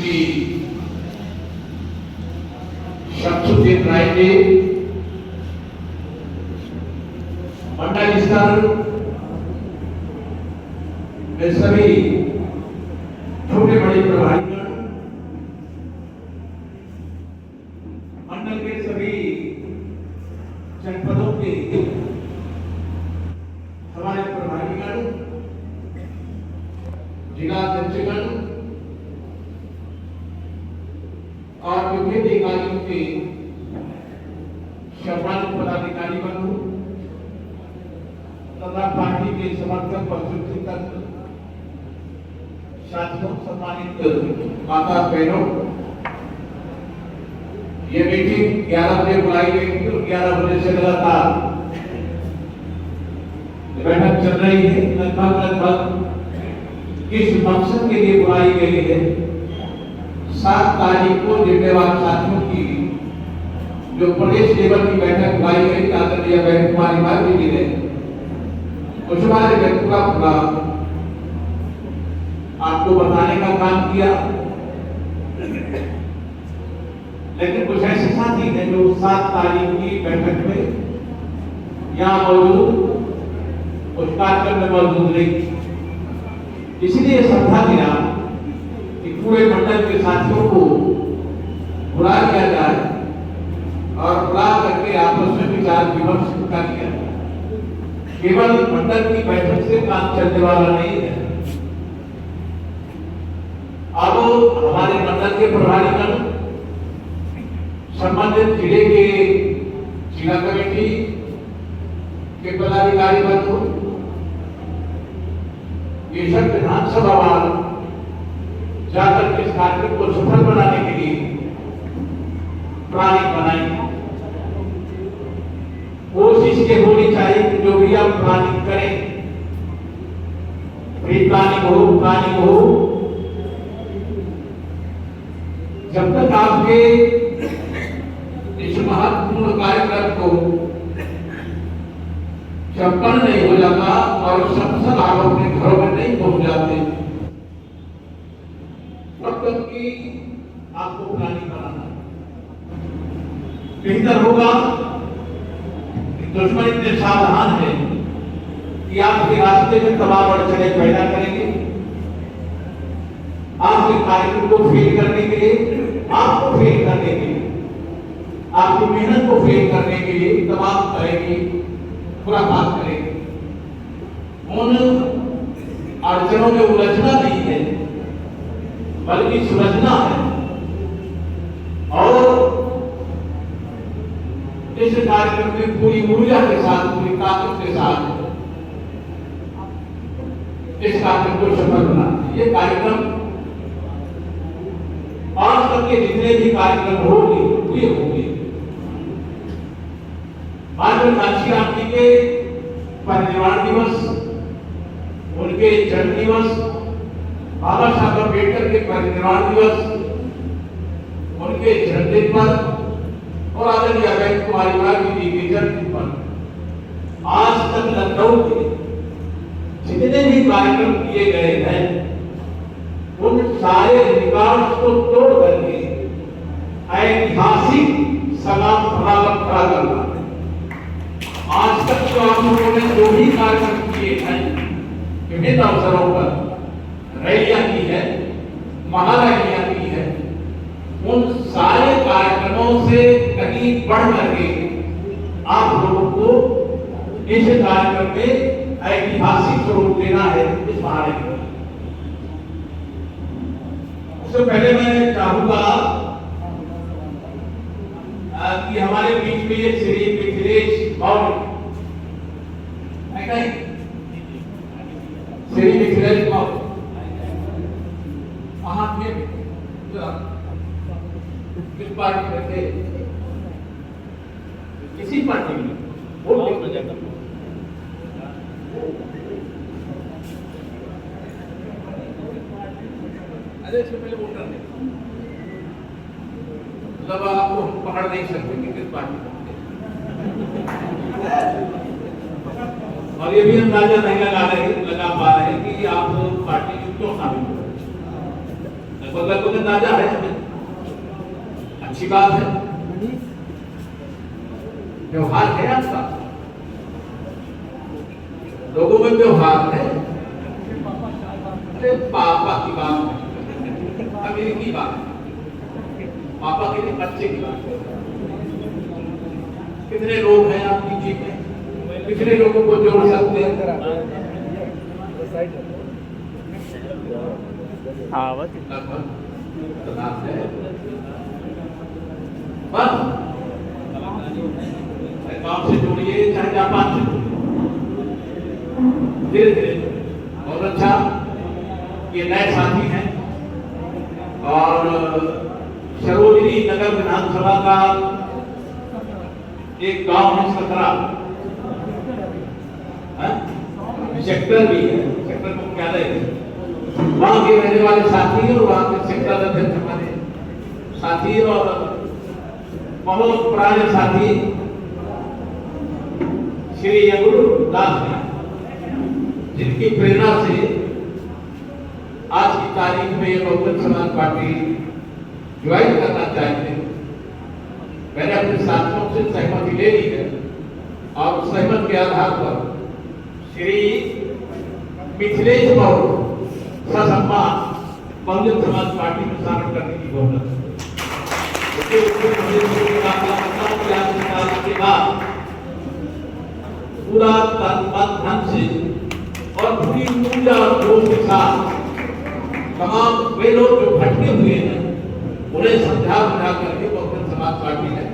श्री शमसुद्दीन राय जी मंडल स्तर में सभी छोटे बड़े प्रभारीगण, मंडल के सभी जनपदों के हमारे प्रभारीगण, जिला अध्यक्षगण और विभिन्न इकाइयों के सम्मानित पदाधिकारी बंधु तथा पार्टी के समर्थक व समर्थक साथियों, सम्मानित माता बहनों, ये मीटिंग 11 बजे बुलाई गई थी और 11 बजे से लगातार बैठक चल रही है। लगभग किस मकसद के लिए बुलाई गई है? 7 तारीख को जिम्मेवार साथियों की जो प्रदेश लेवल की बैठक बुलाई गई, आदरणीय बहन कुमारी माधवी जी ने कुछ हमारे व्यक्ति का पूरा आपको बताने का काम किया, लेकिन कुछ ऐसे साथी हैं जो 7 तारीख की बैठक में यहाँ मौजूद उस कार्यक्रम में मौजूद नहीं, इसलिए समझा गया कि पूरे मंडल के साथियों को बुला लिया जाए और बुला करके आपस में विचार विमर्श कर लिया जाए। केवल मंडल की बैठक से काम चलने वाला नहीं है। अब हमारे मंडल के प्रभारीगण, संबंधित जिले के जिला कमेटी के पदाधिकारी बंधु, ये सब विधानसभा वाल जाकर इस कार्यक्रम को सफल बनाने के लिए प्लानिंग बनाएंगे। कोशिश ये होनी चाहिए कि जो भी आप प्लानिंग करें, प्री प्लानिंग हो, जब तक आपके इस महत्वपूर्ण कार्यक्रम को संपन्न नहीं हो जाता और सब आप अपने घरों में नहीं पहुंच जाते, तब तक की आपको प्लानिंग बनाना बेहतर होगा। दुश्मन इतने सावधान है कि आपके रास्ते में तमाम अड़चने पैदा करेंगे, आपके कार्यक्रम को फेल करने के लिए, आपको फेल करने के लिए, आपकी मेहनत को फेल करने के लिए तमाम करेंगे, पूरा बात करेंगे। उन अड़चनों में उलझना नहीं है, बल्कि सुलझना है और इस कार्यक्रम में पूरी ऊर्जा के साथ, पूरी ताकत के साथ इस कार्यक्रम को सफल बनाना। ये कार्यक्रम आज तक के जितने भी कार्यक्रम होंगे माननीय कांशीराम जी के परिनिर्वाण दिवस, उनके जन्म दिवस, बाबा साहब अम्बेडकर के परिनिर्वाण दिवस, उनके जन्मदिन पर और आदरणीय बहन कुमारी माधवी जी के जन्मदिन पर आज तक लखनऊ के जितने भी कार्यक्रम किए गए हैं, उन सारे रिकॉर्ड को तोड़ करके ऐतिहासिक सलाम फलावत खड़ा करना। आज तक जो आप लोगों ने जो भी कार्यक्रम किए हैं, विभिन्न अवसरों पर रैलियां की है, महारैलियां की है, उन सारे कार्यक्रमों से कहीं बढ़ करके आप लोगों को इस कार्यक्रम में ऐतिहासिक स्वरूप देना है। इस महारैली में उससे पहले मैं चाहूंगा कि हमारे बीच में ये श्री मिथिलेश मौर्य है, नहीं श्री मिथिलेश मौर्य वहां थे, किस पार्टी में थे? किसी पार्टी में वोट देने अरे इससे पहले वोटर नहीं, मतलब आपको हम पकड़ नहीं सकते कि किस पार्टी में। और ये भी अंदाजा नहीं लगा पा रहे कि आप पार्टी में क्यों शामिल हो रहे। लगभग अंदाजा है, अच्छी बात है। व्यवहार है आपका, लोगों में व्यवहार है। अरे पापा की बात है, अमीर की बात है, पापा के लिए बच्चे की बात है। कितने लोग हैं आपकी टीम में, कितने लोगों को जोड़ सकते हैं? काम से जोड़िए, चाहे जापान से धीरे धीरे। बहुत अच्छा, ये नए साथी हैं और सरोजनी नगर विधानसभा का एक गांव है सकरा, सेक्टर भी है, सेक्टर मुख्यालय है, वहां के रहने वाले साथी और वहां के सेक्टर अध्यक्ष हमारे साथी और बहुत पुराने साथी श्री यगुरु दास जी, जिनकी प्रेरणा से आज की तारीख में ये बहुजन समाज पार्टी ज्वाइन करना चाहते हैं। मैंने अपने साथियों से सहमति ले ली है और उस सहमत के आधार पर श्री मिथिलेश बाबू ससम्मान बहुजन समाज पार्टी में शामिल करने की घोषणा के बाद पूरा धन से और पूरी ऊर्जा और जोश के साथ तमाम वे लोग जो भटके हुए हैं उन्हें समझा बुझा करके बहुजन समाज पार्टी ने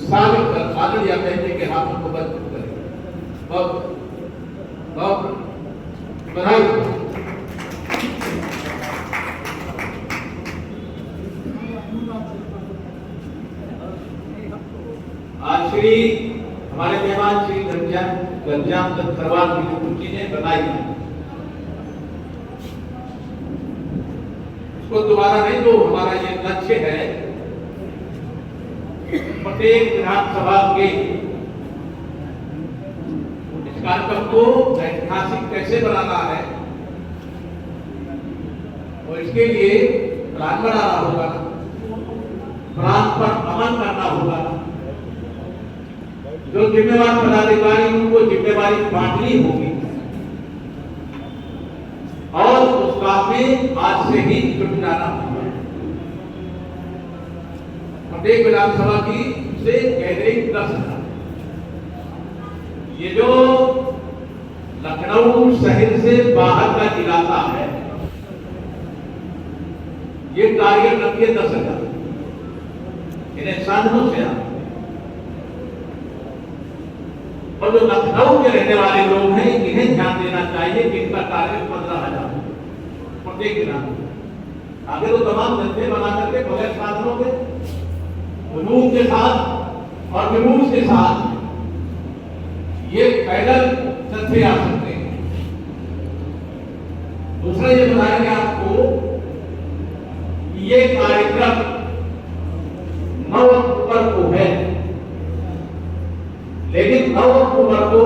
शामिल कर आदरणीय बहने के हाथों को मजबूत करें। बहुत बधाई। आज श्री हमारे मेहमान श्री गंजाम सरवार जी ने बताई, उसको दोबारा नहीं, जो हमारा ये लक्ष्य है प्रत्येक विधानसभा के इस कार्यक्रम को ऐतिहासिक कैसे बनाना है और इसके लिए प्लान बनाना होगा, प्लान पर अमल करना होगा। जो जिम्मेवार पदाधिकारी उनको जिम्मेवारी बांटनी होगी और उस काम में आज से ही जुट जाना होगा। प्रत्येक विधानसभा की से गैदरिंग 10,000, ये जो लखनऊ शहर से बाहर का इलाका है, ये टारगेट रखिए 10,000 इन्हें साधनों से आ। और जो लखनऊ के रहने वाले लोग हैं इन्हें ध्यान देना चाहिए कि इनका टारगेट 15,000 प्रत्येक दिन। आगे तो तमाम जनते बना करके बगैर साधनों के जुनून के साथ और जुलूस के साथ ये पैदल चलते आ सकते हैं। दूसरा ये बताएंगे आपको कि ये कार्यक्रम 9 अक्टूबर को है, लेकिन 9 अक्टूबर को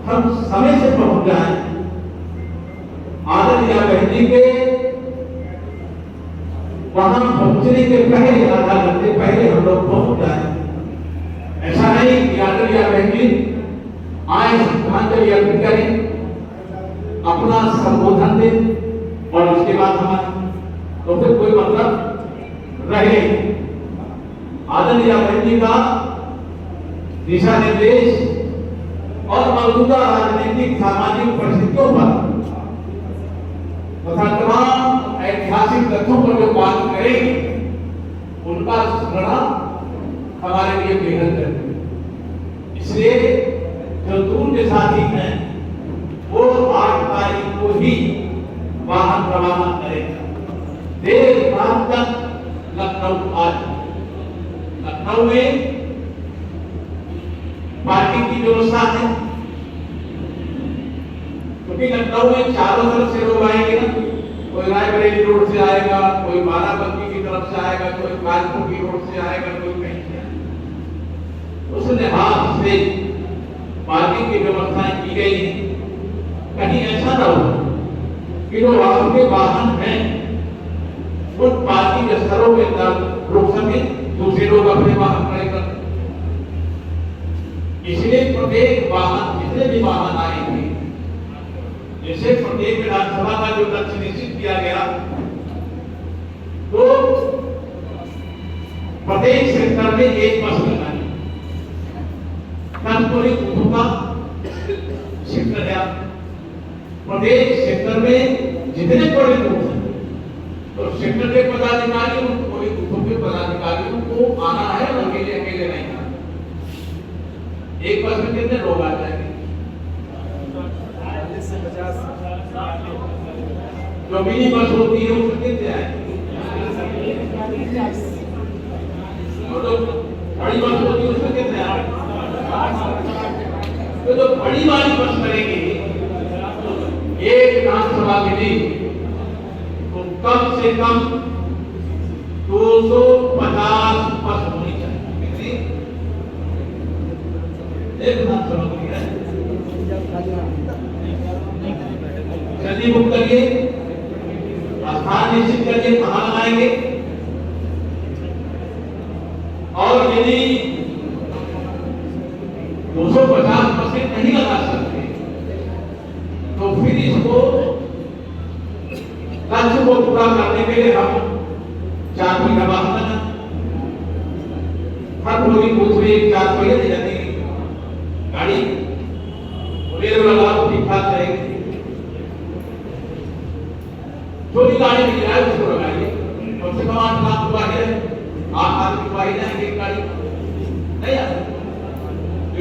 हम समय से पहुंच जाएं, आदरणीय बहन के वहां पहुंचने के पहले आधा घंटे पहले हम लोग पहुंच जाएं। ऐसा नहीं कि आदरणीय बहन आए, श्रद्धांजलि अर्पित करें, अपना संबोधन दें और उसके बाद हमारे तो फिर कोई मतलब रहे। आदरणीय बहन का दिशा निर्देश और मौजूदा राजनीतिक सामाजिक परिस्थितियों पर तथा तमाम ऐतिहासिक तथ्यों पर जो बात करेंगे उनका स्मरण हमारे लिए बेहद जरूरी है। इसलिए जो दूर के साथी हैं वो 8 तारीख को ही वाहन रवाना करेगा। देर रात तक लखनऊ आज लखनऊ में पार्टी की व्यवस्था है, क्योंकि लखनऊ में चारों तरफ से लोग आएंगे ना, कोई रायबरेली रोड से आएगा, कोई बाराबंकी की तरफ से आएगा, कोई कानपुर की रोड से आएगा, कोई कहीं से आएगा। उस लिहाज से पार्किंग की व्यवस्थाएं की गई है। कहीं ऐसा ना हो कि जो आपके वाहन हैं उन पार्किंग स्थलों के अंदर रुक सके, दूसरे लोग अपने वाहन खड़े कर। इसलिए प्रत्येक वाहन, जितने भी वाहन आएंगे, जैसे प्रत्येक विधानसभा का जो लक्ष्य निश्चित किया गया, तो प्रत्येक सेक्टर में एक बस लगानी। पूरी बूथों का सेक्टर है, प्रत्येक सेक्टर में जितने बड़े बूथ हैं, तो सेक्टर के पदाधिकारी उन पूरे बूथों के पदाधिकारियों को आना है, और अकेले अकेले नहीं आना। एक बस में कितने लोग आ जाएंगे? 40 से 50। जो मिनी बस होती है उसमें कितने आएंगे? और जो बड़ी बस होती है उसमें कितने आएंगे? तो जो बड़ी वाली बस करेंगे एक विधानसभा के लिए, तो कम से कम 250 बस होनी चाहिए। कितनी? एक विधानसभा के लिए जल्दी बुक करिए, स्थान निश्चित करिए कहाँ लगाएंगे, और यदि 250 बसें नहीं लगा सकते, तो फिर इसको लक्ष्य को पूरा करने के लिए हम 4 पहिया वाहन, हर पूरी बूथ में 4 पहिया दी जाती गाड़ी, रेल वाला ठीक ठाक रहेगी। जो भी गाड़ी मिल जाए उसको लगाइए, कम से कम 8 लाख रुपया है, 8 लाख रुपया ही जाएंगे एक गाड़ी नहीं आ सकती।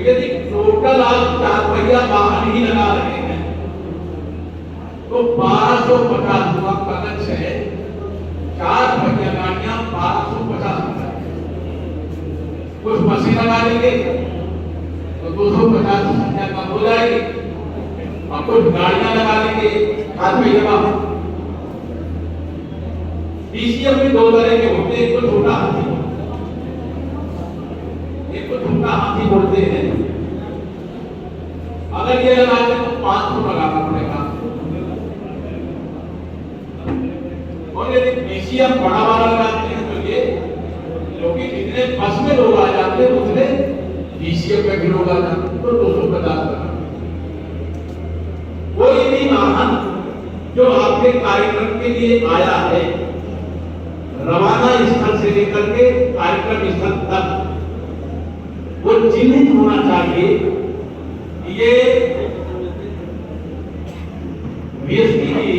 यदि टोटल आप 4 पहिया वाहन ही लगा रहे हैं, तो 1250 रुपया का लक्ष्य है। 4 पहिया गाड़ियां 1250। कुछ बसें लगा देंगे तो 250 संख्या कम हो जाएगी, और कुछ गाड़ियां लगा देंगे 4 पहिया वाहन। डीसीएम में 2 तरह के होते हैं, एक तो छोटा हाथी, एक तो छोटा हाथी बोलते हैं। अगर ये लगाते तो 500 लगाना पड़ेगा, और यदि डीसीएम बड़ा वाला लगाते हैं तो ये, क्योंकि जितने बस में लोग आ जाते हैं उतने डीसीएम में भी लोग आ जाते हैं, तो 250 लगाना। कोई भी वाहन जो आपके कार्यक्रम के लिए आया है, रवाना स्थल से लेकर के कार्यक्रम स्थल तक, वो चिन्हित होना चाहिए। ये वीएसपी की